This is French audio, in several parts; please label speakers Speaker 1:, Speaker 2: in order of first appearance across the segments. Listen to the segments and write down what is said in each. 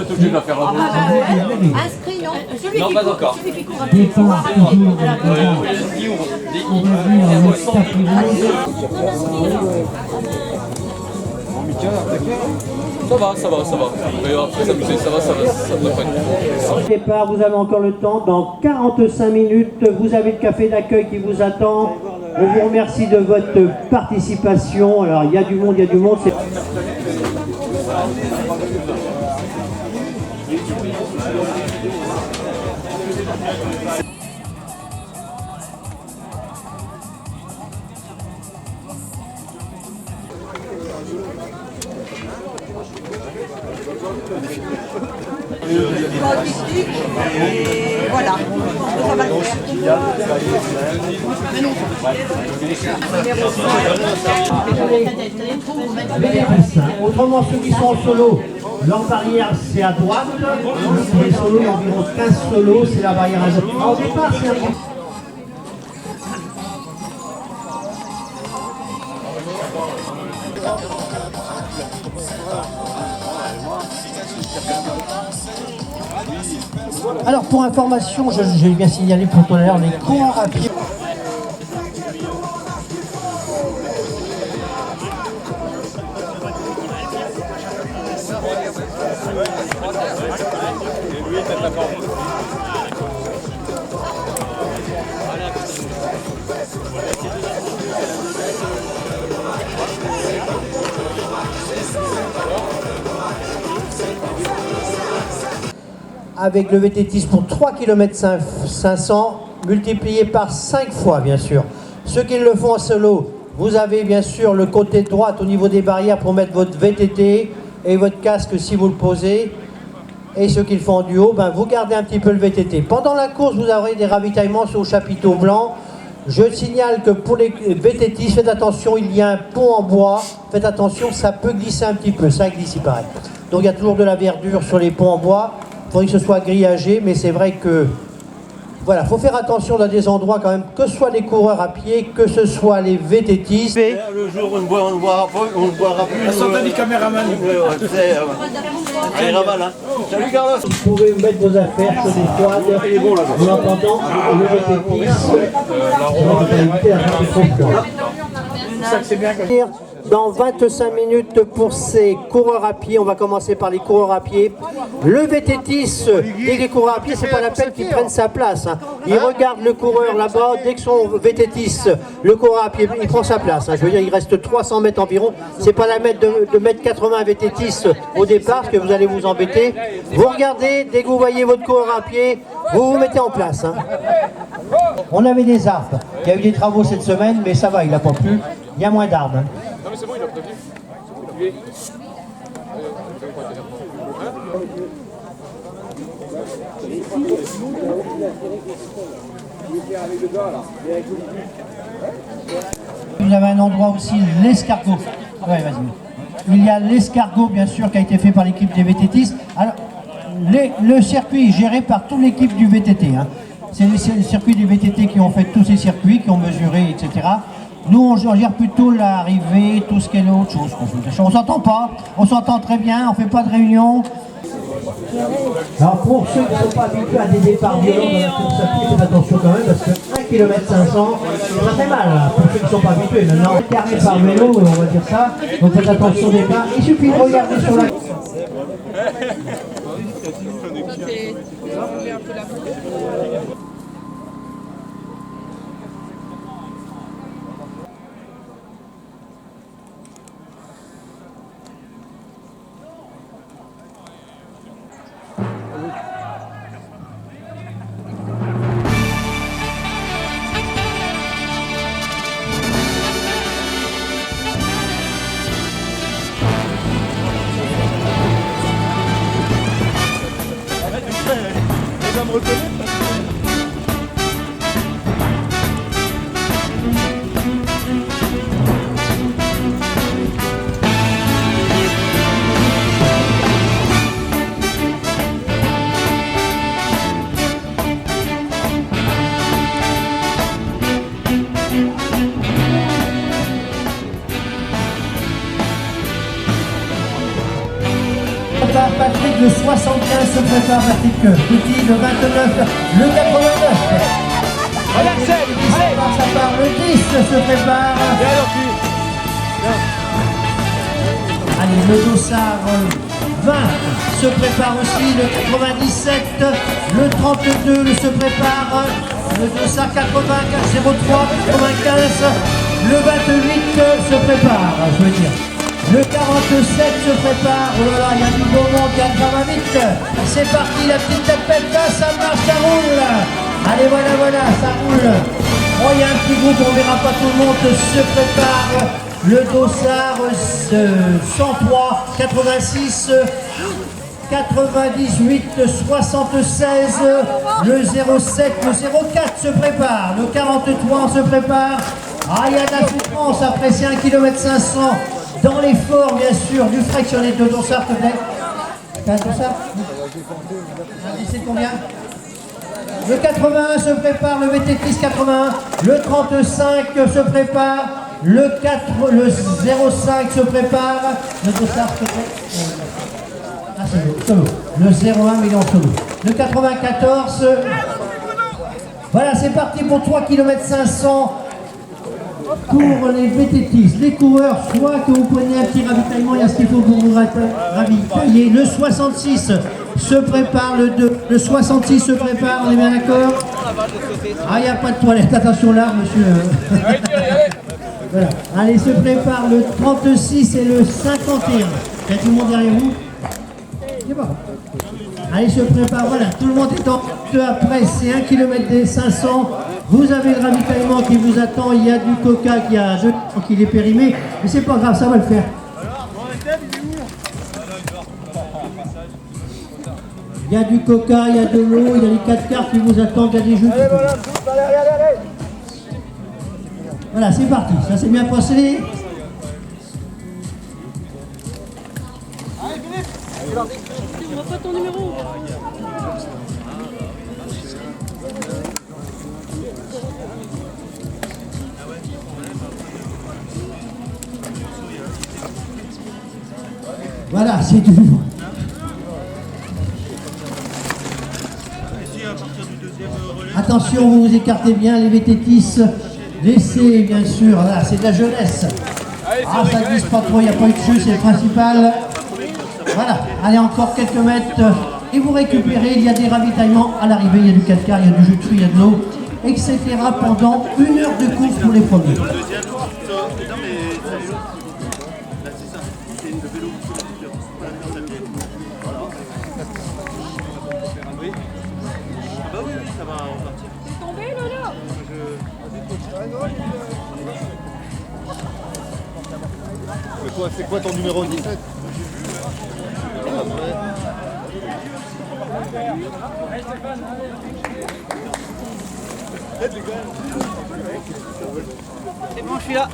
Speaker 1: être obligé de la faire là-bas.
Speaker 2: Inscrit, non. Celui
Speaker 1: Non,
Speaker 2: qui
Speaker 1: pas
Speaker 2: court,
Speaker 1: encore.
Speaker 2: celui qui court à
Speaker 3: Des
Speaker 2: pied.
Speaker 3: temps toujours on va venir en tapis rouge.
Speaker 1: Ça va. Mais après, ça devrait pas être.
Speaker 3: Départ, vous avez encore le temps. Dans 45 minutes, vous avez le café d'accueil qui vous attend. On vous remercie de votre participation. Alors, il y a du monde.
Speaker 2: Et voilà. Ça va le faire.
Speaker 3: Autrement, ceux qui sont en solo, leur barrière c'est à droite. Les solos, il y a environ 15 solos, c'est la barrière à droite. Au départ, c'est un peu. Alors pour information, je vais bien signaler pour tout à l'heure les coureurs à pied. Avec le VTT pour 3 km 500, multiplié par 5 fois bien sûr. Ceux qui le font en solo, vous avez bien sûr le côté droite au niveau des barrières pour mettre votre VTT et votre casque si vous le posez. Et ceux qui le font en duo, ben, vous gardez un petit peu le VTT. Pendant la course, vous aurez des ravitaillements sur le chapiteau blanc. Je signale que pour les VTT, faites attention, il y a un pont en bois. Faites attention, ça peut glisser un petit peu, ça glisse il paraît. Donc il y a toujours de la verdure sur les ponts en bois. Il faudrait que ce soit grillagé, mais c'est vrai que voilà, faut faire attention dans des endroits quand même, que ce soit les coureurs à pied, que ce soit les VTTistes.
Speaker 4: Le jour où on ne boira plus.
Speaker 5: La santé du caméraman.
Speaker 4: C'est Raval, hein. Salut Carlos.
Speaker 3: Vous pouvez mettre vos affaires sur des toiles. En attendant, le VTTiste, on va éviter à faire trop froid. Dans 25 minutes pour ces coureurs à pied, on va commencer par les coureurs à pied. Le VTTiste, dès que les coureurs à pied, c'est pas la peine qu'ils prennent sa place. Il regarde le coureur là-bas, dès que son VTTiste, le coureur à pied, il prend sa place. Je veux dire, il reste 300 mètres environ. C'est pas la mettre de mettre 80 VTTistes au départ, parce que vous allez vous embêter. Vous regardez, dès que vous voyez votre coureur à pied, vous vous mettez en place. On avait des arbres. Il y a eu des travaux cette semaine, mais ça va, il n'a pas plu. Il y a moins d'arbres.
Speaker 1: Non mais c'est bon, il a prévenu.
Speaker 3: Il y avait un endroit aussi, l'escargot. Ouais, vas-y. Il y a l'escargot, bien sûr, qui a été fait par l'équipe des VTTistes. Alors, le circuit est géré par toute l'équipe du VTT. Hein. C'est le circuit des VTT qui ont fait tous ces circuits, qui ont mesuré, etc. Nous, on gère plutôt l'arrivée, tout ce qui est autre chose. On s'entend pas, on s'entend très bien, on fait pas de réunion. Alors pour ceux qui ne sont pas habitués à des départs violents dans la course à pied, faites attention quand même, parce que 1 km 500, ça fait mal là, pour ceux qui ne sont pas habitués. Maintenant, carré par vélo, on va dire ça, donc faites attention au départ. Il suffit de regarder sur la... prépare Patrick, le 75 se prépare Patrick Petit, le 29, le 89.
Speaker 4: Axel, allez.
Speaker 3: Ça part, le 10 se prépare. Allez, le Dossard 20 se prépare aussi, le 97, le 32 se prépare, le Dossard 80, 03, 95, le 28 se prépare, je veux dire. Le 47 se prépare, oh là là, il y a du beau monde, il y a le va vite. C'est parti, la petite tapette, là, ça marche, ça roule. Allez, voilà, ça roule. Oh, il y a un petit groupe, on verra pas tout le monde, se prépare. Le Dossard 103, 86, 98, 76, le 07, le 04 se prépare, le 43 se prépare. Ah, il y a de la souffrance après, c'est 1 km 500 dans l'effort, bien sûr, du fractionné de Dossard, s'il te plaît. T'as un Dossard? C'est combien? Le 81 se prépare, le VT10 81, le 35 se prépare, le 05 se prépare, le Dossard s'il te plaît. Ah, solo. Le 01 mais il est en solo. Le 94, voilà, c'est parti pour 3 km 500 pour les VT10. Les coureurs, soit que vous preniez un petit ravitaillement, il y a ce qu'il faut pour vous ravitailler. Le 66 se prépare, le 66 se prépare, on est bien d'accord? Ah, il n'y a pas de toilette, attention là, monsieur. Voilà. Allez, se prépare le 36 et le 51. Il y a tout le monde derrière vous? C'est bon. Allez, se prépare, voilà, tout le monde est en deux après, c'est 1 km des 500. Vous avez le ravitaillement qui vous attend, il y a du coca qui a 2 ans qu'il est périmé, mais c'est pas grave, ça va le faire. Il y a du coca, il y a de l'eau, il y a les 4 cartes qui vous attendent, il y a des jeux. Voilà, c'est parti, ça s'est bien passé.
Speaker 5: Tu vois pas ton numéro?
Speaker 3: Voilà, c'est tout. Attention, vous vous écartez bien, les VT10. Laissez, bien sûr, là, c'est de la jeunesse. Ah, ça glisse pas trop, il n'y a pas eu de jeu, c'est le principal. Voilà, allez, encore quelques mètres. Et vous récupérez, il y a des ravitaillements à l'arrivée, il y a du 4 quarts, il y a du jus de fruits, il y a de l'eau, etc. pendant 1 heure de course pour les premiers.
Speaker 5: T'es tombé, Lolo?
Speaker 4: C'est quoi ton numéro 17?
Speaker 6: C'est bon, je suis là.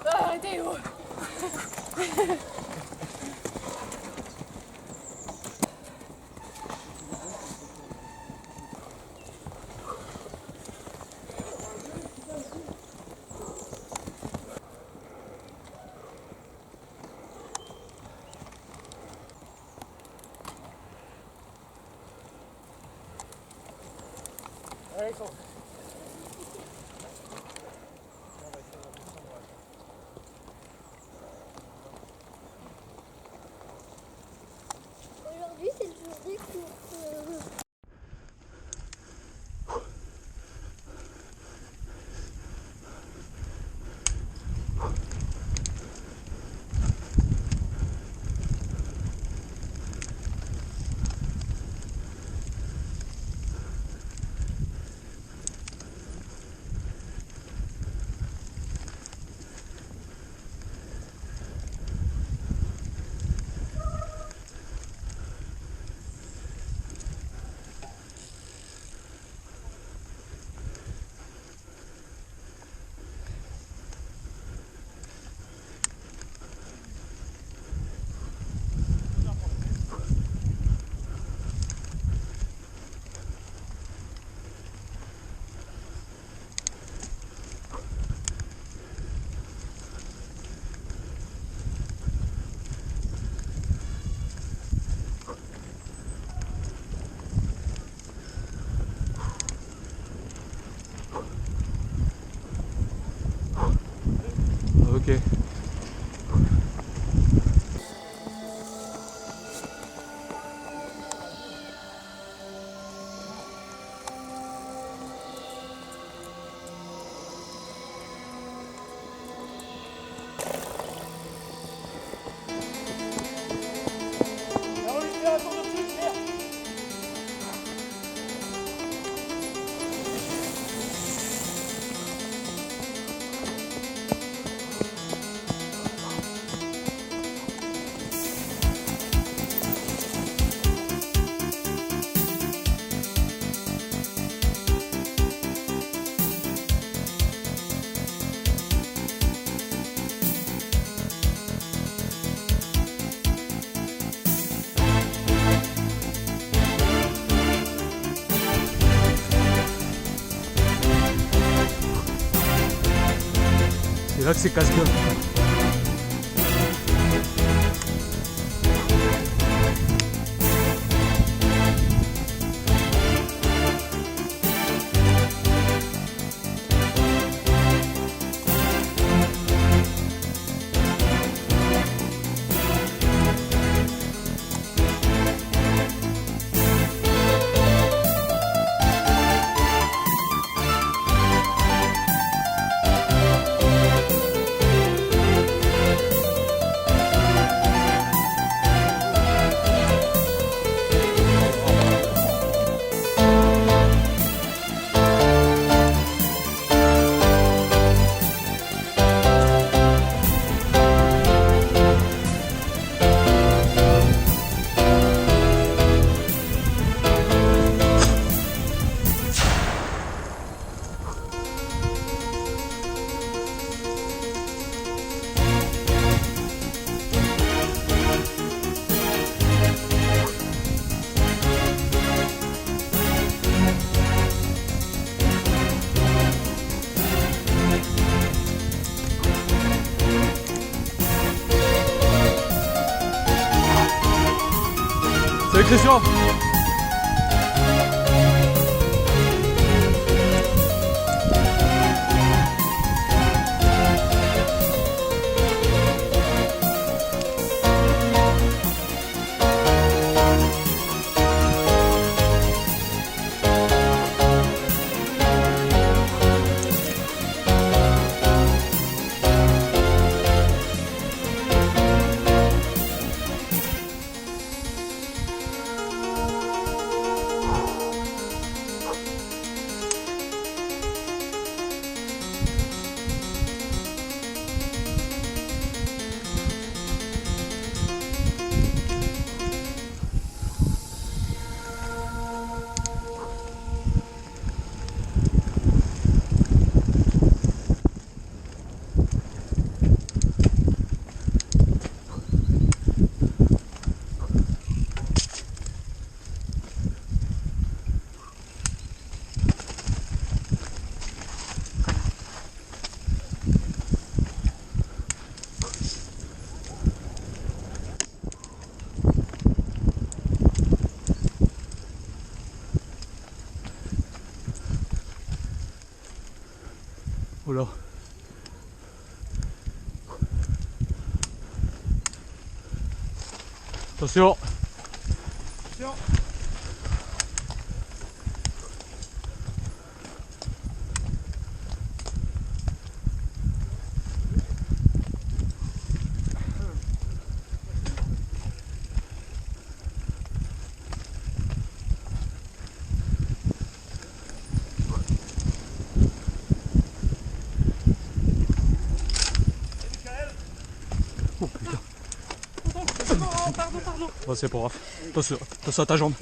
Speaker 5: Arrêtez, oh.
Speaker 6: Aujourd'hui, c'est le jour des courses.
Speaker 1: Ok. C'est là que c'est casse-gueule. Christian. Oula. Attention. Oh, c'est pas grave. Attention à ta jambe.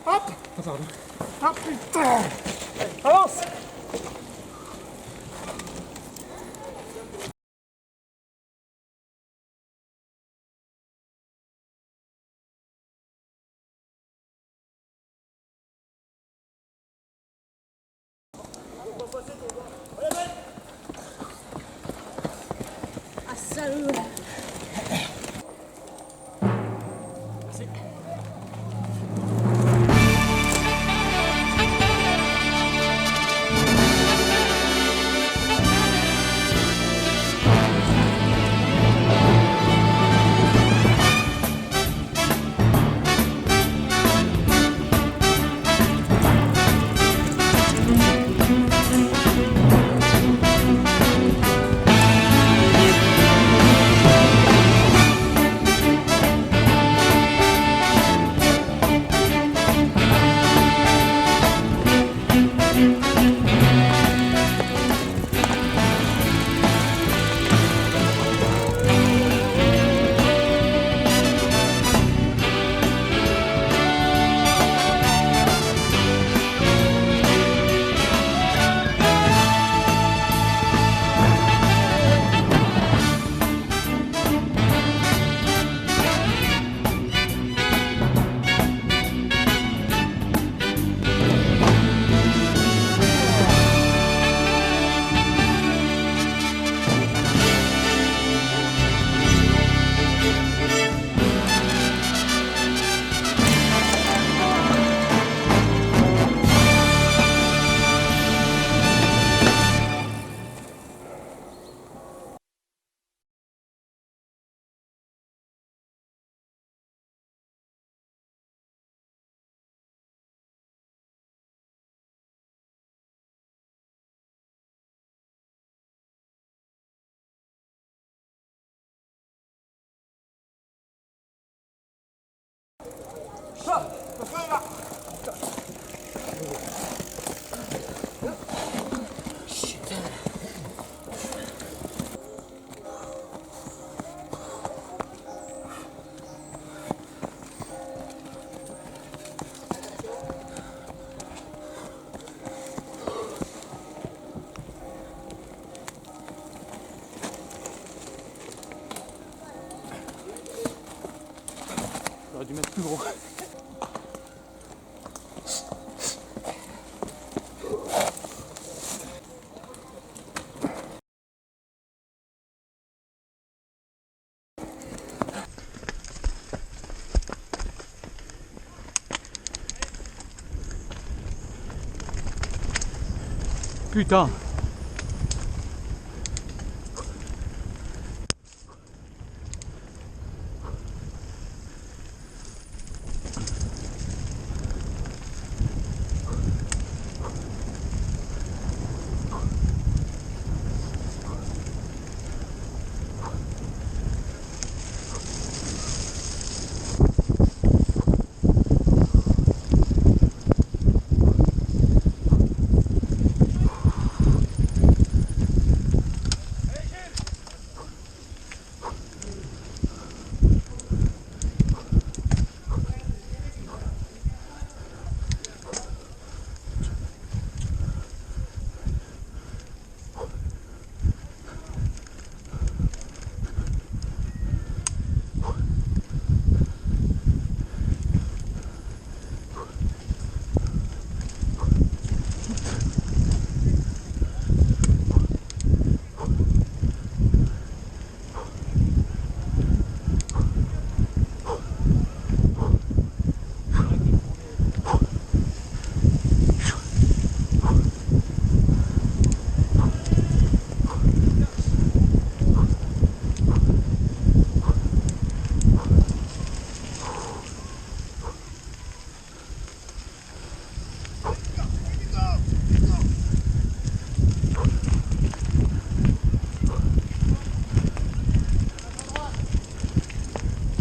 Speaker 7: Hop! Ah putain! Avance!
Speaker 6: Ah, salaud!
Speaker 1: J'aurais dû mettre plus gros. Putain.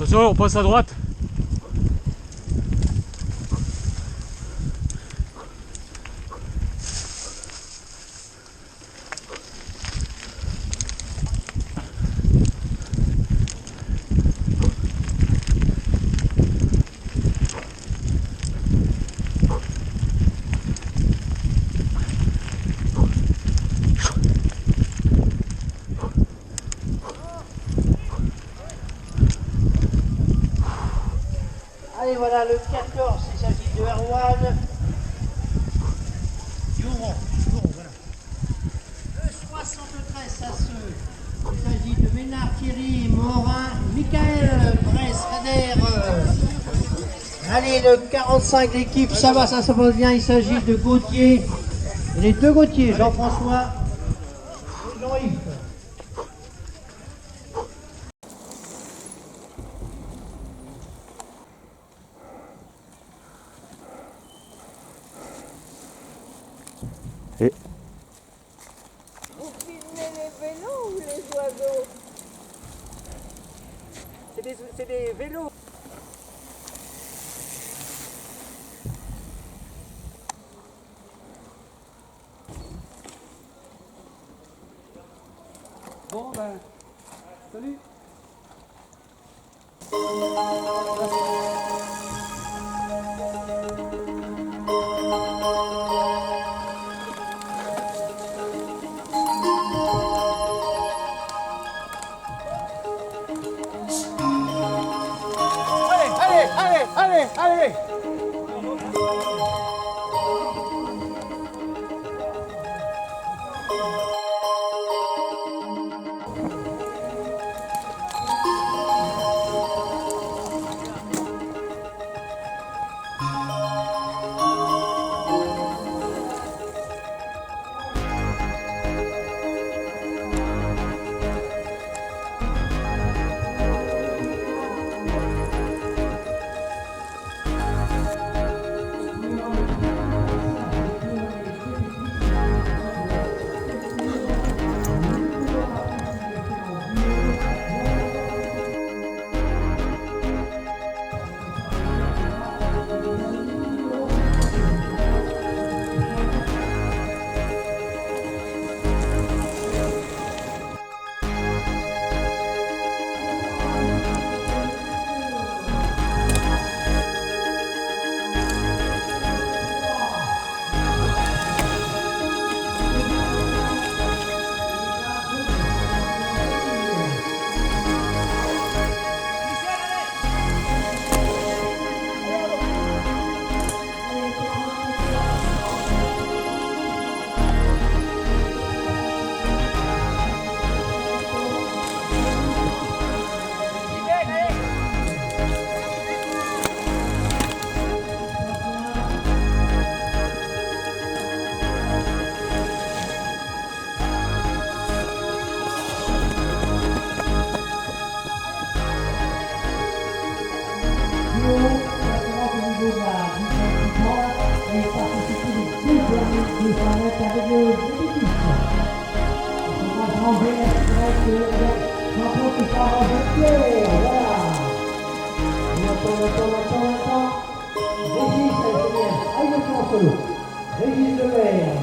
Speaker 1: Attention, on passe à droite.
Speaker 3: Allez, voilà le 14, il s'agit de Erwan. Youron, voilà. Le 73, ça il s'agit de Ménard, Thierry, Morin, Michael, Bresse, Reder. Allez, le 45, l'équipe, ça va, ça se passe bien, il s'agit de Gauthier. Les deux Gauthier, Jean-François et Jean-Yves.
Speaker 2: Vous filmez les vélos ou les oiseaux?
Speaker 7: C'est des vélos. Bon ben, salut. Allez.
Speaker 3: avec le vététis. On va ranger la direct, champion qui part en Jean-Pierre, voilà. On attend. Régis, c'est bien. Ah, il est en solo. Régis de Vert.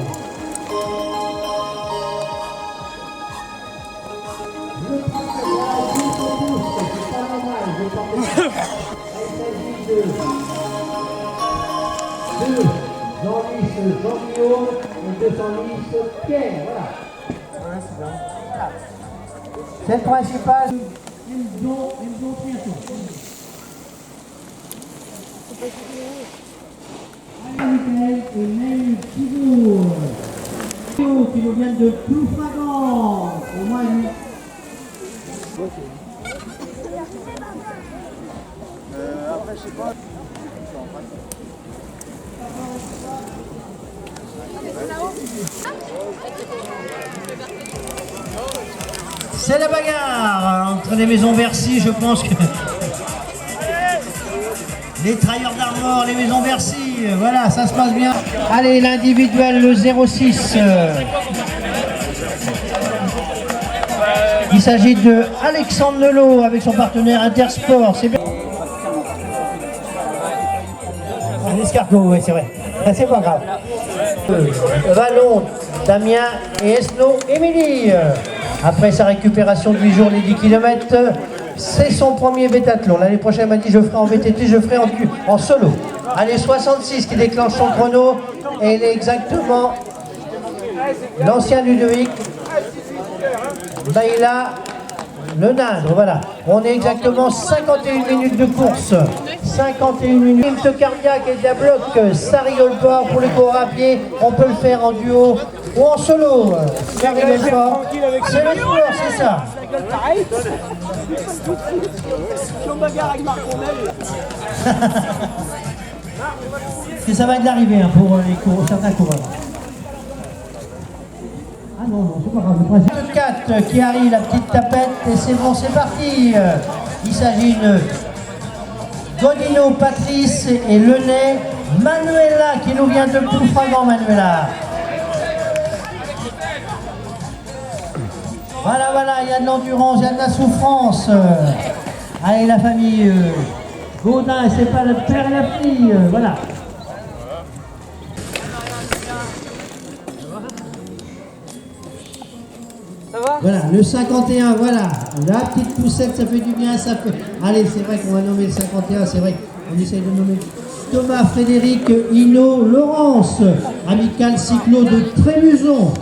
Speaker 3: Le 37, voilà, 10 au pouce, c'est pas normal, je vais porter ça. Il s'agit de Jean-Lys, Jean-Guillaume et de Jean-Lys, Pierre, voilà. C'est le principal. Enzo Prieto. Michael et Neil Thibault. Qui nous viennent de Ploufragan. Au moins une...
Speaker 7: Après, je sais pas.
Speaker 3: C'est la bagarre entre les maisons Bercy, je pense que... Les Trailleurs d'Armor, les maisons Bercy, voilà, ça se passe bien. Allez, l'individuel, le 06. Il s'agit de Alexandre Nelot avec son partenaire Intersport. C'est bien. Un escargot, oui, c'est vrai. C'est pas grave. Vallon, Damien et Esno, Émilie. Après sa récupération de 8 jours, les 10 km, c'est son premier bétathlon. L'année prochaine, elle m'a dit je ferai en VTT, je ferai en solo. Allez, 66 qui déclenche son chrono. Et il est exactement l'ancien Ludovic. Daïla, le Nindre, voilà. On est exactement 51 minutes de course. 51 minutes. Rythme cardiaque et de bloc, ça rigole pas. Pour les coureurs à pied, on peut le faire en duo ou en solo. Ça rigole pas. C'est le sport, c'est ça.
Speaker 7: Si on bagarre avec Marc Ronel.
Speaker 3: Et ça va être l'arrivée pour les coureurs, certains coureurs. Ah non, c'est pas grave. Le 4 qui arrive, la petite tapette, et c'est bon, c'est parti. Il s'agit de Godino, Patrice et Lenay, Manuela qui nous vient de Ploufragan, Manuela. Voilà, il y a de l'endurance, il y a de la souffrance. Allez, la famille Gaudin, c'est pas le père et la fille, voilà. Voilà, le 51, voilà, la petite poussette, ça fait du bien, ça fait... Allez, c'est vrai qu'on va nommer le 51, c'est vrai qu'on essaye de nommer Thomas, Frédéric, Hino, Laurence, amical cyclo de Trémuson.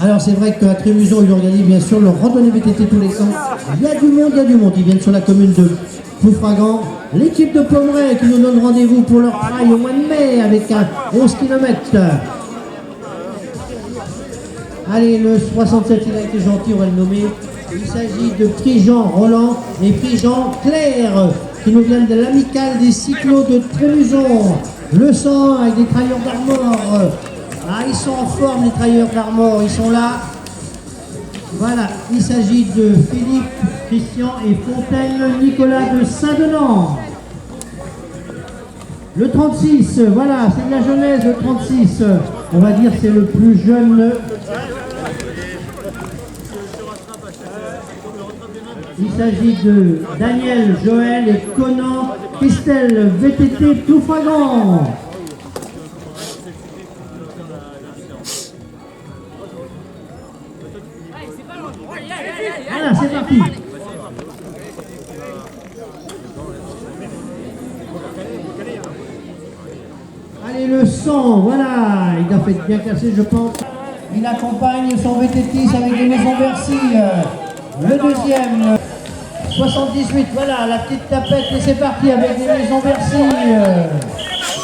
Speaker 3: Alors c'est vrai qu'à Trémuson, ils organisent bien sûr leur randonnée VTT tous les ans. Il y a du monde, ils viennent sur la commune de Ploufragan. L'équipe de Pommeraye qui nous donne rendez-vous pour leur trail au mois de mai avec un 11 km. Allez, le 67, il a été gentil, on va le nommer. Il s'agit de Prigent Roland et Prigent Claire, qui nous viennent de l'amicale des cyclos de Trémuson. Le 100 avec des Trailleurs d'Armor. Ah, ils sont en forme, les Trailleurs d'Armor, ils sont là. Voilà, il s'agit de Philippe, Christian et Fontaine, Nicolas de Saint-Denis. Le 36, voilà, c'est de la jeunesse, le 36. On va dire c'est le plus jeune. Il s'agit de Daniel, Joël et Conan, Christelle, VTT Ploufragan. Voilà, c'est parti. Allez, le 100, voilà, il a fait bien casser, je pense. Il accompagne son VTT avec des maisons Bercy. Le deuxième, 78, voilà, la petite tapette, et c'est parti avec des maisons Bercy.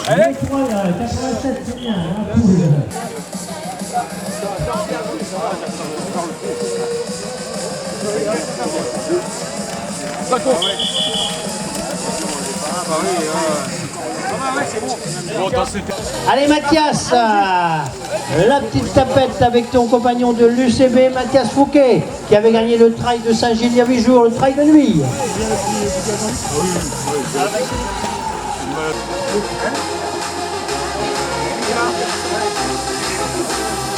Speaker 3: Le 3, 87, c'est bien, la poule. Allez Mathias, la petite tapette avec ton compagnon de l'UCB, Mathias Fouquet, qui avait gagné le trail de Saint-Gilles il y a 8 jours, le trail de nuit.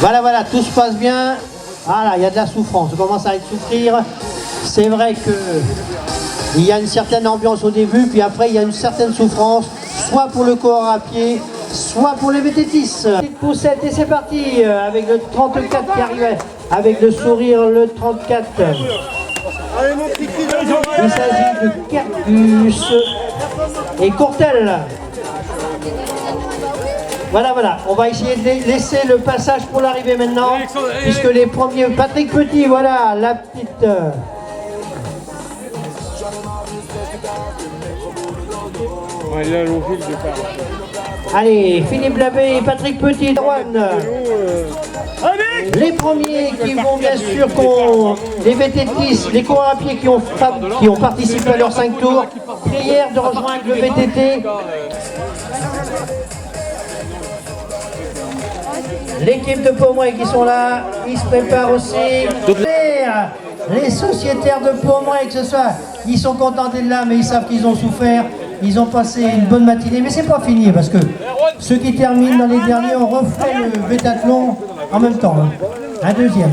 Speaker 3: Voilà, voilà, tout se passe bien. Ah là, il y a de la souffrance, on commence à souffrir. C'est vrai que il y a une certaine ambiance au début, puis après il y a une certaine souffrance, soit pour le coureur à pied, soit pour les vététistes. Petite poussette et c'est parti avec le 34 qui arrivait, avec le sourire le 34. Il s'agit de Kerkus et Courtel. Voilà, voilà, on va essayer de laisser le passage pour l'arrivée maintenant, puisque les premiers... Patrick Petit, voilà, la petite... Allez, Philippe Labbé et Patrick Petit, Rouen. Les premiers qui vont bien sûr, les VTTistes, les coureurs à pied qui ont participé à leurs 5 tours, prière de rejoindre le VTT. L'équipe de Pomouet qui sont là, ils se préparent aussi. Les sociétaires de Pomouet, que ce soit, ils sont contents d'être là, mais ils savent qu'ils ont souffert. Ils ont passé une bonne matinée, mais c'est pas fini parce que ceux qui terminent dans les derniers ont refait le vétathlon en même temps. Hein. Un deuxième.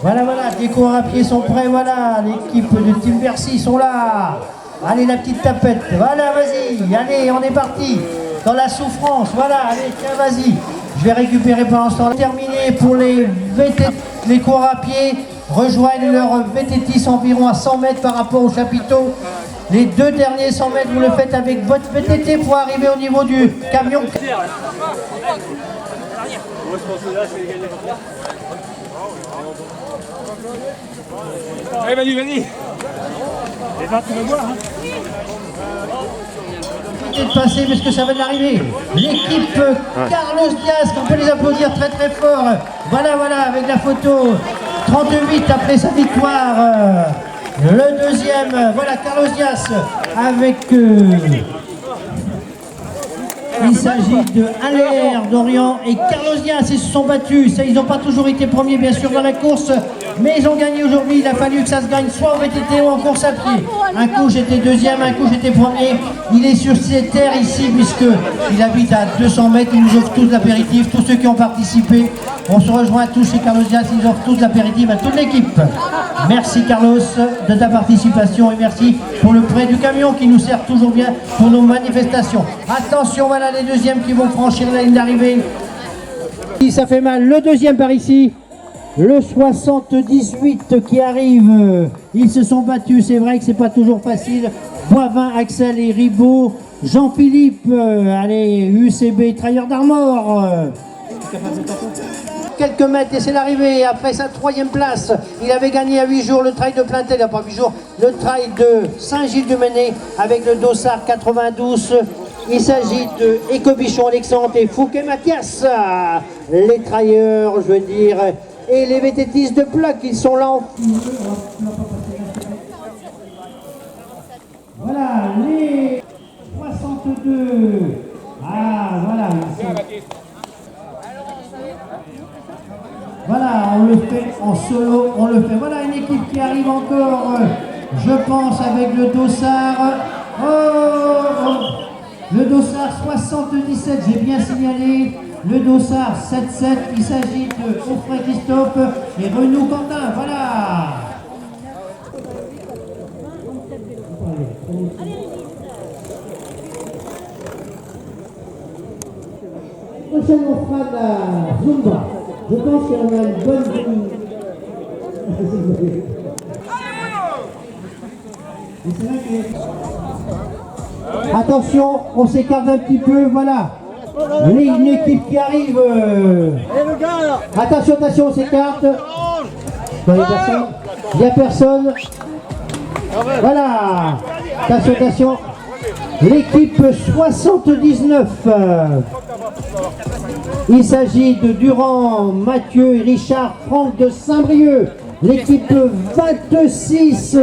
Speaker 3: Voilà, voilà, les coureurs à pied sont prêts, voilà, l'équipe de Team Bercy sont là. Allez, la petite tapette, voilà, vas-y, allez, on est parti. Dans la souffrance, voilà, allez, tiens, vas-y. Je vais récupérer pendant ce temps. Terminé pour les VTT, les coureurs à pied. Rejoignent leur VTTis environ à 100 mètres par rapport au chapiteau. Les 2 derniers 100 mètres, vous le faites avec votre VTT pour arriver au niveau du camion.
Speaker 1: Allez, vas-y, vas-y.
Speaker 7: Et là, tu vas voir. Hein.
Speaker 3: De passer parce que ça va de l'arrivée. L'équipe Carlos Diaz, on peut les applaudir très très fort. Voilà, voilà, avec la photo 38 après sa victoire. Le deuxième, voilà Carlos Diaz avec... il s'agit de Aller d'Orient et Carlos Diaz, ils se sont battus. Ils n'ont pas toujours été premiers bien sûr dans la course, mais ils ont gagné aujourd'hui. Il a fallu que ça se gagne soit au VTT ou en course à pied. Un coup j'étais deuxième, un coup j'étais premier. Il est sur ces terres ici puisqu'il habite à 200 mètres. Il nous offre tous l'apéritif, tous ceux qui ont participé. On se rejoint tous chez Carlos Diaz, ils offrent tous l'apéritif à toute l'équipe. Merci Carlos de ta participation et merci pour le prêt du camion qui nous sert toujours bien pour nos manifestations. Attention, voilà les deuxièmes qui vont franchir la ligne d'arrivée. Ça fait mal, le deuxième par ici. Le 78 qui arrive, ils se sont battus, c'est vrai que c'est pas toujours facile. Boivin, Axel et Ribot, Jean-Philippe, allez, UCB, Trailleur d'Armor. Quelques mètres et c'est l'arrivée après sa 3e place. Il avait gagné à 8 jours le trail de Plaintel, pas 8 jours, le trail de Saint-Gilles-du-Méné avec le dossard 92. Il s'agit de Écobichon, Alexandre et Fouquet Mathias. Les trailleurs, je veux dire, et les vététistes de Ploc, ils sont là. Voilà, les 62. Ah, voilà. Voilà, on le fait en solo, on le fait. Voilà une équipe qui arrive encore, je pense, avec le dossard. Le dossard 77, j'ai bien signalé. Le dossard 77, il s'agit de Offray Christophe et Renaud Quentin. Voilà. Prochaine, on fera de la Zumba. Je pense qu'on a une bonne... Attention, on s'écarte un petit peu, voilà. Une équipe qui arrive. Attention, attention, on s'écarte. Il n'y a personne. Voilà. Attention, attention. L'équipe 79. Il s'agit de Durand, Mathieu et Richard Franck de Saint-Brieuc. L'équipe 26.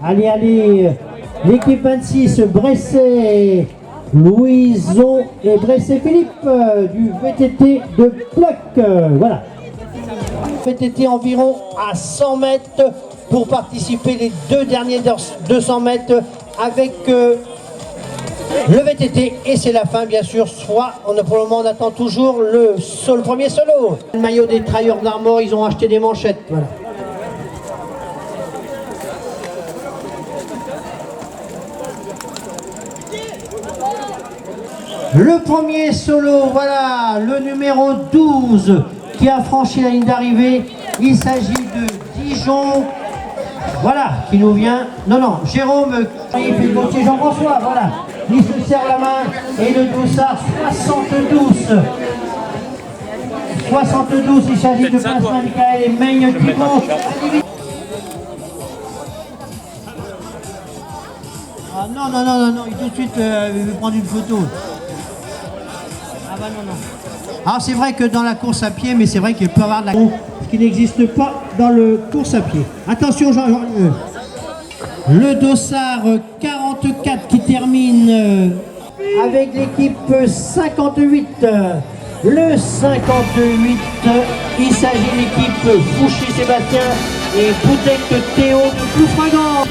Speaker 3: Allez, allez. L'équipe 26, Bresset, Louison et Bresset Philippe du VTT de Ploc. Voilà. VTT environ à 100 mètres pour participer les 2 derniers 200 mètres avec Le VTT, et c'est la fin, bien sûr. Soit, pour le moment, on attend toujours le premier solo. Le maillot des Trailleurs d'Armor, ils ont acheté des manchettes. Voilà. Le premier solo, voilà, le numéro 12 qui a franchi la ligne d'arrivée. Il s'agit de Dijon, voilà, qui nous vient. Non, Jérôme, il fait le gautier Jean-François, voilà. Il se serre la main et le dossard 72. 72, il s'agit de Prince Michael et Meigne Thibault. Ah non, il tout de suite il veut prendre une photo. Ah bah non. Alors c'est vrai que dans la course à pied, mais c'est vrai qu'il peut y avoir de la course qui n'existe pas dans le course à pied. Attention Jean, le dossard 44 qui termine avec l'équipe 58. Le 58, il s'agit de l'équipe Fouché Sébastien et Boutec Théo de Ploufragan.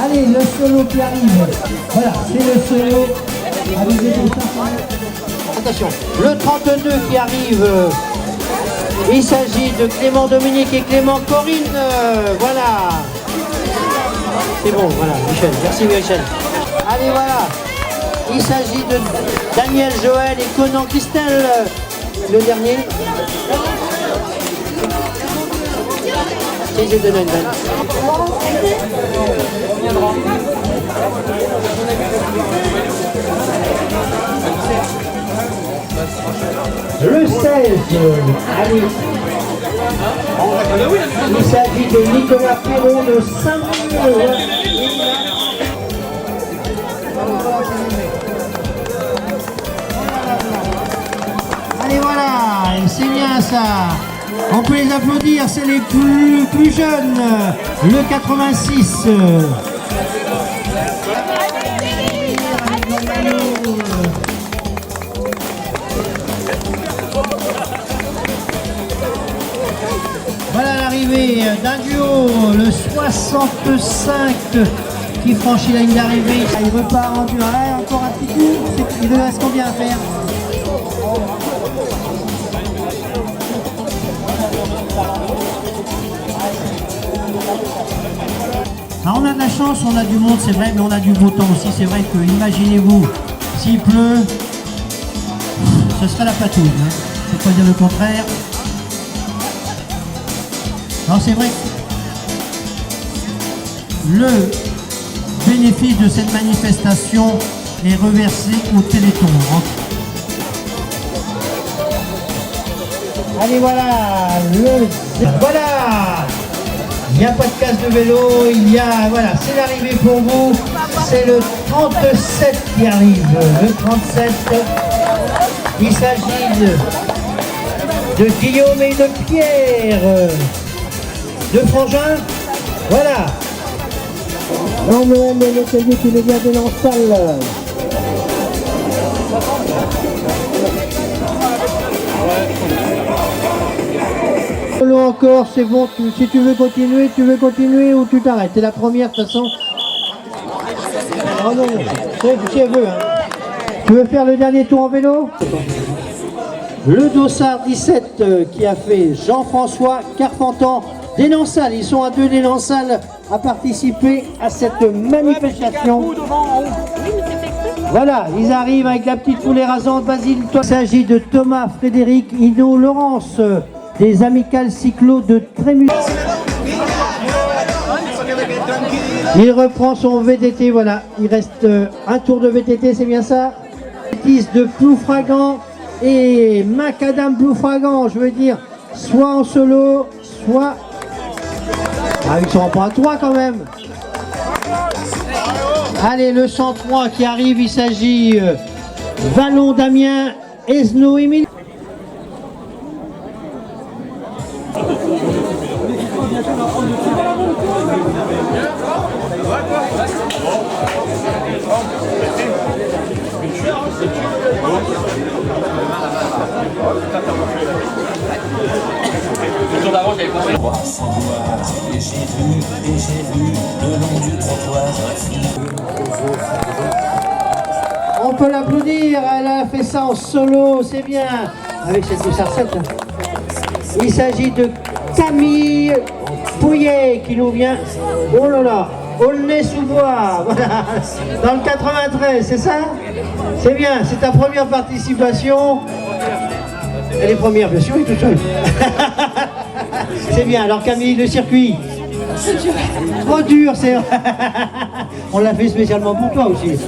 Speaker 3: Allez, le solo qui arrive. Voilà, c'est le solo avec des dossards. Attention, le 32 qui arrive. Il s'agit de Clément Dominique et Clément Corinne. Voilà. C'est bon, voilà, Michel. Merci Michel. Allez, voilà. Il s'agit de Daniel Joël et Conan Christelle. Le dernier. Et j'ai donné une vanne. Le 16, allez. Il s'agit de Nicolas Perron de Saint-Brieuc. Allez, voilà, c'est bien ça. On peut les applaudir, c'est les plus jeunes. Le 86. Voilà l'arrivée d'un duo, le 65 qui franchit la ligne d'arrivée. Il repart en dur. Encore un petit coup. Il lui reste combien à faire? Alors on a de la chance, on a du monde, c'est vrai, mais on a du beau temps aussi. C'est vrai que, imaginez-vous, s'il pleut, ce serait la patouille. Hein. Je ne peux pas dire le contraire. Alors c'est vrai que le bénéfice de cette manifestation est reversé au Téléthon. Allez, voilà, voilà. Il n'y a pas de casse de vélo, il y a, voilà, c'est l'arrivée pour vous. C'est le 37 qui arrive. Le 37, il s'agit de Guillaume et de Pierre. De Frangin, voilà. Non, mais le celui qui nous vient de l'ensalle. Solo encore, c'est bon, si tu veux continuer ou tu t'arrêtes. C'est la première de toute façon. Oh non, si elle veut. Hein. Tu veux faire le dernier tour en vélo? Le Dossard 17 qui a fait Jean-François Carpentan des Nansal. Ils sont à 2 des Nansal à participer à cette manifestation. Voilà, ils arrivent avec la petite foulée rasante. Basile, toi. Il s'agit de Thomas, Frédéric, Hino, Laurence, des amicales cyclo de Trémus. Il reprend son VTT, voilà. Il reste un tour de VTT, c'est bien ça? De Ploufragan et Macadam Ploufragan, je veux dire, soit en solo, soit... Ah, ils sont pas à 3 quand même. Allez, le 103 qui arrive, il s'agit Vallon, Damien, Esno, Émile.
Speaker 1: Le jour d'avant, j'avais pensé.
Speaker 3: On peut l'applaudir, elle a fait ça en solo, c'est bien. Avec cette sarcette. Il s'agit de Camille Pouillet qui nous vient. Oh là là, Aulnay-sous-Bois, voilà, dans le 93, c'est ça? C'est bien, c'est ta première participation. Elle est première, bien sûr, et tout seul. C'est bien, alors Camille, le circuit. Trop dur, c'est... On l'a fait spécialement pour toi aussi.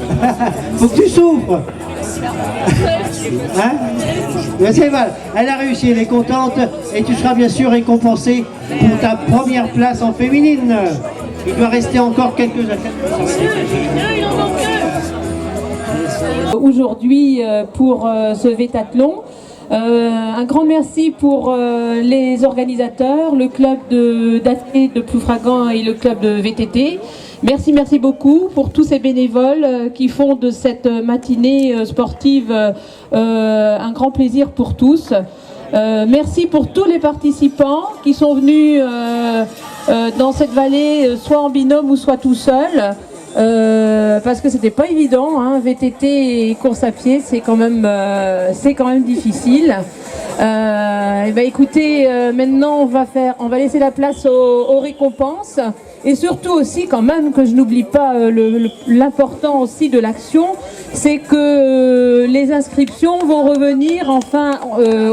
Speaker 3: Faut que tu souffres. Hein? Ben, c'est mal. Elle a réussi, elle est contente. Et tu seras bien sûr récompensé pour ta première place en féminine. Il doit rester encore quelques athlètes.
Speaker 8: Aujourd'hui pour ce Vétathlon. Un grand merci pour les organisateurs, le club d'athlètes de Ploufragan et le club de VTT. Merci beaucoup pour tous ces bénévoles qui font de cette matinée sportive un grand plaisir pour tous. Merci pour tous les participants qui sont venus dans cette vallée, soit en binôme ou soit tout seul. Parce que c'était pas évident, hein, VTT et course à pied, c'est quand même difficile. Et ben écoutez, maintenant on va laisser la place aux récompenses et surtout aussi quand même que je n'oublie pas l'important aussi de l'action, c'est que les inscriptions vont revenir enfin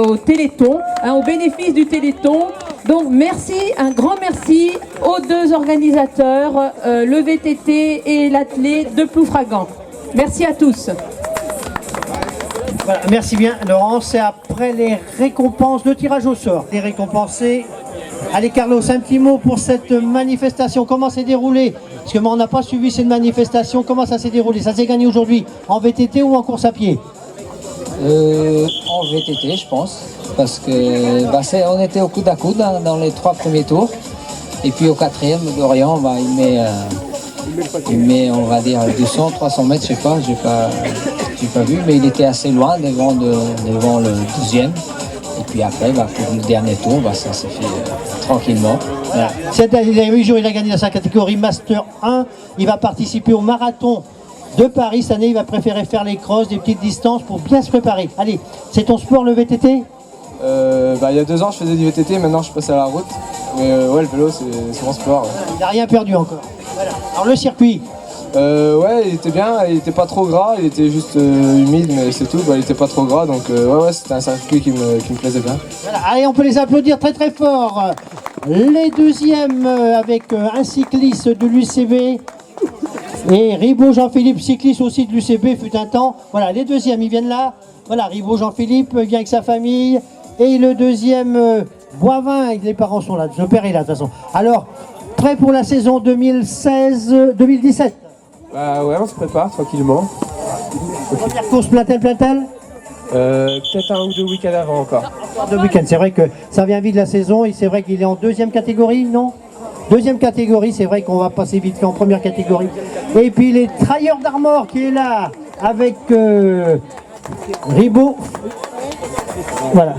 Speaker 8: au Téléthon, hein, au bénéfice du Téléthon. Donc merci, un grand merci aux deux organisateurs, le VTT et l'athlète de Ploufragan. Merci à tous.
Speaker 3: Voilà, merci bien Laurence, c'est après les récompenses de tirage au sort. Les récompensés. Allez Carlos, un petit mot pour cette manifestation, comment s'est déroulé? Parce que moi on n'a pas suivi cette manifestation, comment ça s'est déroulé? Ça s'est gagné aujourd'hui en VTT ou en course à pied?
Speaker 9: En VTT je pense, parce que on était au coude à coude dans les 3 premiers tours. Et puis au 4e, Dorian, il met on va dire 200-300 mètres, je sais pas, j'ai pas vu, mais il était assez loin devant le 12e. Et puis après, pour le dernier tour, ça s'est fait tranquillement.
Speaker 3: Voilà. Il a gagné dans sa catégorie Master 1. Il va participer au marathon de Paris. Cette année, il va préférer faire les crosses, des petites distances pour bien se préparer. Allez, c'est ton sport le VTT?
Speaker 1: Il y a 2 ans, je faisais du VTT, maintenant je passe à la route. Mais ouais, le vélo, c'est mon sport. Ouais.
Speaker 3: Il n'a rien perdu encore. Voilà. Alors le circuit?
Speaker 1: Ouais, il était bien, il était pas trop gras, il était juste humide, mais c'est tout, il était pas trop gras, donc ouais, c'était un circuit qui me plaisait bien.
Speaker 3: Voilà. Allez, on peut les applaudir très très fort. Les deuxièmes avec un cycliste de l'UCB et Ribaud Jean-Philippe, cycliste aussi de l'UCB, fut un temps. Voilà, les deuxièmes, ils viennent là. Voilà, Ribaud Jean-Philippe vient avec sa famille. Et le deuxième, Boivin, les parents sont là, le père est là de toute façon. Alors, prêt pour la saison 2016-2017?
Speaker 1: Bah ouais, on se prépare tranquillement.
Speaker 3: Première course Platel?
Speaker 1: Peut-être 1 ou 2 week-ends avant encore.
Speaker 3: De week-end, c'est vrai que ça vient vite la saison et c'est vrai qu'il est en deuxième catégorie, non? Deuxième catégorie, c'est vrai qu'on va passer vite fait en première catégorie. Et puis les Trailleurs d'Armor qui est là avec Ribaud. Voilà.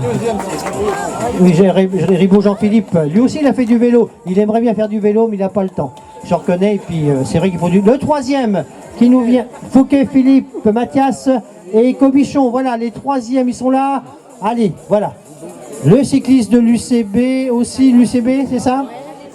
Speaker 3: Oui, j'ai Ribaud Jean-Philippe, lui aussi il a fait du vélo. Il aimerait bien faire du vélo, mais il n'a pas le temps. Je reconnais, et puis c'est vrai qu'il faut du... Le troisième qui nous vient, Fouquet, Philippe, Mathias et Cobichon. Voilà, les troisièmes, ils sont là. Allez, voilà. Le cycliste de l'UCB aussi, l'UCB, c'est ça?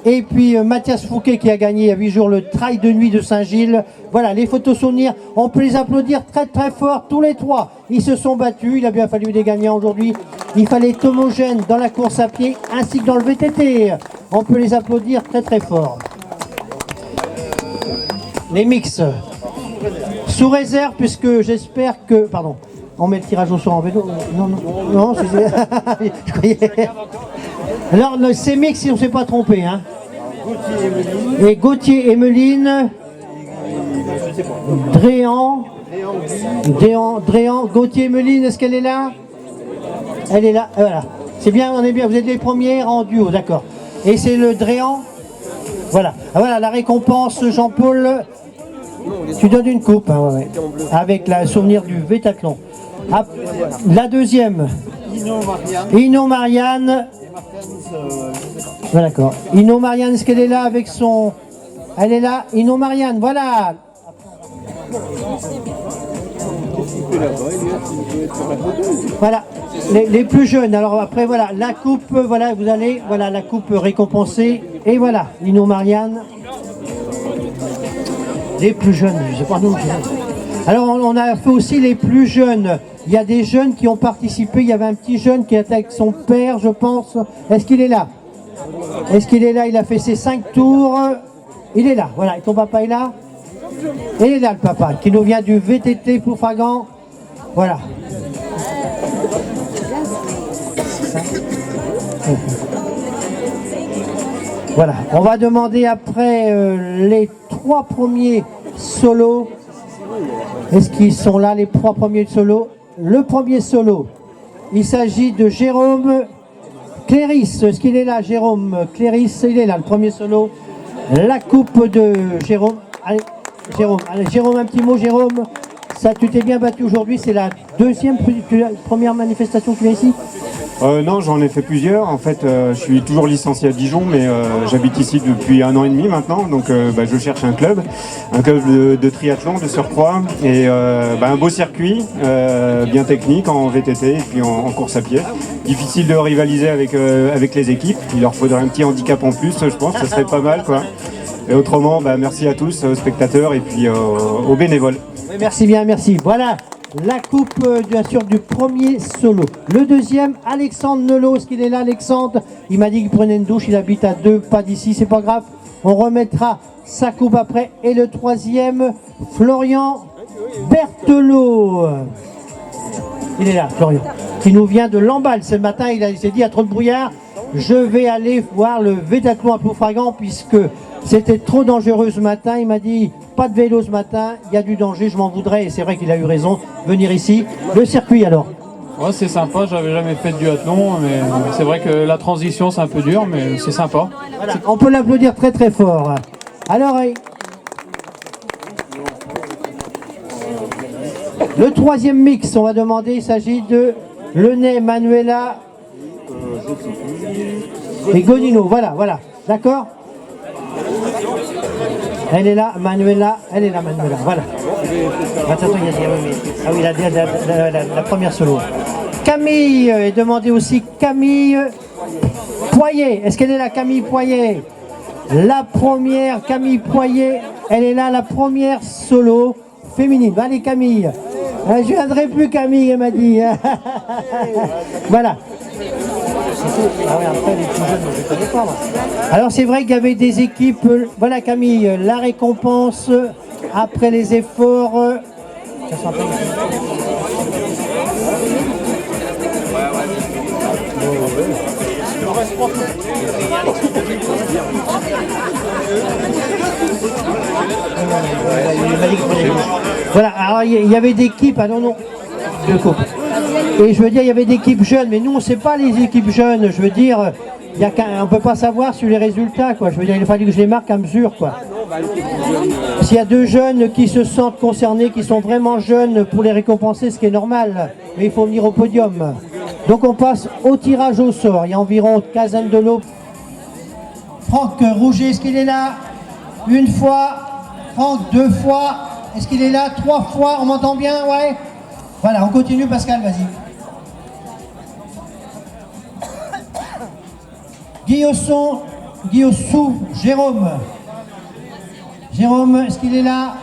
Speaker 3: Et puis Mathias Fouquet qui a gagné il y a 8 jours le trail de nuit de Saint-Gilles. Voilà, les photos souvenirs, on peut les applaudir très très fort, tous les trois. Ils se sont battus, il a bien fallu des gagnants aujourd'hui. Il fallait être homogène dans la course à pied ainsi que dans le VTT. On peut les applaudir très très fort. Les mix. Sous réserve, puisque j'espère que... Pardon, on met le tirage au sort en vélo. Non, je croyais... Alors, c'est mix si on ne s'est pas trompé. Hein. Et Gauthier, Emeline, Dréan, Gauthier, Emeline, est-ce qu'elle est là? Elle est là, voilà. C'est bien, on est bien, vous êtes les premiers en duo, d'accord. Et c'est le Dréan. Voilà, voilà la récompense, Jean-Paul. Tu donnes une coupe, hein, ouais. Avec le souvenir du Vétathlon. Ah, la deuxième, Ino Marianne. Voilà, d'accord. Ino Marianne, est-ce qu'elle est là avec son... Elle est là, Ino Marianne, voilà. Voilà, les plus jeunes. Alors après, voilà, la coupe, voilà, vous allez, voilà, la coupe récompensée. Et voilà, Ino Marianne. Les plus jeunes, je sais pas nous. Alors on a fait aussi les plus jeunes. Il y a des jeunes qui ont participé. Il y avait un petit jeune qui était avec son père, je pense. Est-ce qu'il est là? Est-ce qu'il est là? Il a fait ses 5 tours. Il est là, voilà. Et ton papa est là? Et il est là, le papa, qui nous vient du VTT Ploufragan. Voilà. Voilà. On va demander après les 3 premiers solos. Est-ce qu'ils sont là, les 3 premiers solos? Le premier solo, il s'agit de Jérôme Cléris. Est-ce qu'il est là, Jérôme Cléris? Il est là, le premier solo. La coupe de Jérôme. Allez, Jérôme, un petit mot, Jérôme. Ça, tu t'es bien battu aujourd'hui, c'est la première manifestation que tu es ici?
Speaker 10: Non, j'en ai fait plusieurs. En fait, je suis toujours licencié à Dijon, mais j'habite ici depuis 1 an et demi maintenant. Donc, je cherche un club de triathlon, de surcroît, et un beau circuit, bien technique en VTT et puis en course à pied. Difficile de rivaliser avec les équipes. Il leur faudrait un petit handicap en plus, je pense. Ça serait pas mal, quoi. Et autrement, merci à tous, aux spectateurs et puis aux bénévoles.
Speaker 3: Oui, merci bien, merci. Voilà. La coupe, bien sûr, du premier solo. Le deuxième, Alexandre Nelot. Est-ce qu'il est là, Alexandre? Il m'a dit qu'il prenait une douche. Il habite à 2 pas d'ici. C'est pas grave. On remettra sa coupe après. Et le troisième, Florian Berthelot. Il est là, Florian. Qui nous vient de Lamballe. Ce matin, il s'est dit, il y a trop de brouillard. Je vais aller voir le Vétathlon à Ploufragan puisque c'était trop dangereux ce matin. Il m'a dit, pas de vélo ce matin, il y a du danger, je m'en voudrais. Et c'est vrai qu'il a eu raison, venir ici. Le circuit alors?
Speaker 11: Ouais, c'est sympa, j'avais jamais fait de duathlon, mais c'est vrai que la transition c'est un peu dur, mais c'est sympa.
Speaker 3: Voilà, on peut l'applaudir très très fort. Alors, le troisième mix, on va demander, il s'agit de Lenay, Manuela et Gonino. Voilà, d'accord. Elle est là, Manuela, elle est là, Manuela, voilà. Attends, il y a ah oui, la première solo. Camille est demandée aussi, Camille Poyer. Est-ce qu'elle est là, Camille Poyer? La première, Camille Poyer, elle est là, la première solo féminine. Allez Camille, je ne viendrai plus Camille, elle m'a dit. Voilà. Ah ouais, après, les plus jeunes, je ne connais pas, moi. Alors c'est vrai qu'il y avait des équipes, voilà Camille, la récompense après les efforts. Ça sent pas voilà, alors il y avait des équipes, ah non, non, et je veux dire, il y avait des équipes jeunes, mais nous on ne sait pas les équipes jeunes, je veux dire, on ne peut pas savoir sur les résultats, quoi. Je veux dire, il a fallu que je les marque à mesure, quoi. S'il y a deux jeunes qui se sentent concernés, qui sont vraiment jeunes, pour les récompenser, ce qui est normal, mais il faut venir au podium. Donc on passe au tirage au sort, il y a environ une quinzaine de lots. Franck Rouget, est-ce qu'il est là? Une fois, Franck, deux fois, est-ce qu'il est là? Trois fois, on m'entend bien? Ouais. Voilà, on continue Pascal, vas-y. Guillaussou, Jérôme. Jérôme, est-ce qu'il est là?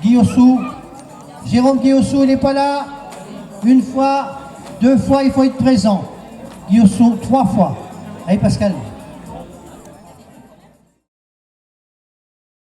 Speaker 3: Guillaussou. Jérôme Guillaussou, il n'est pas là? Une fois, deux fois, il faut être présent. Guillaussou, trois fois. Allez Pascal.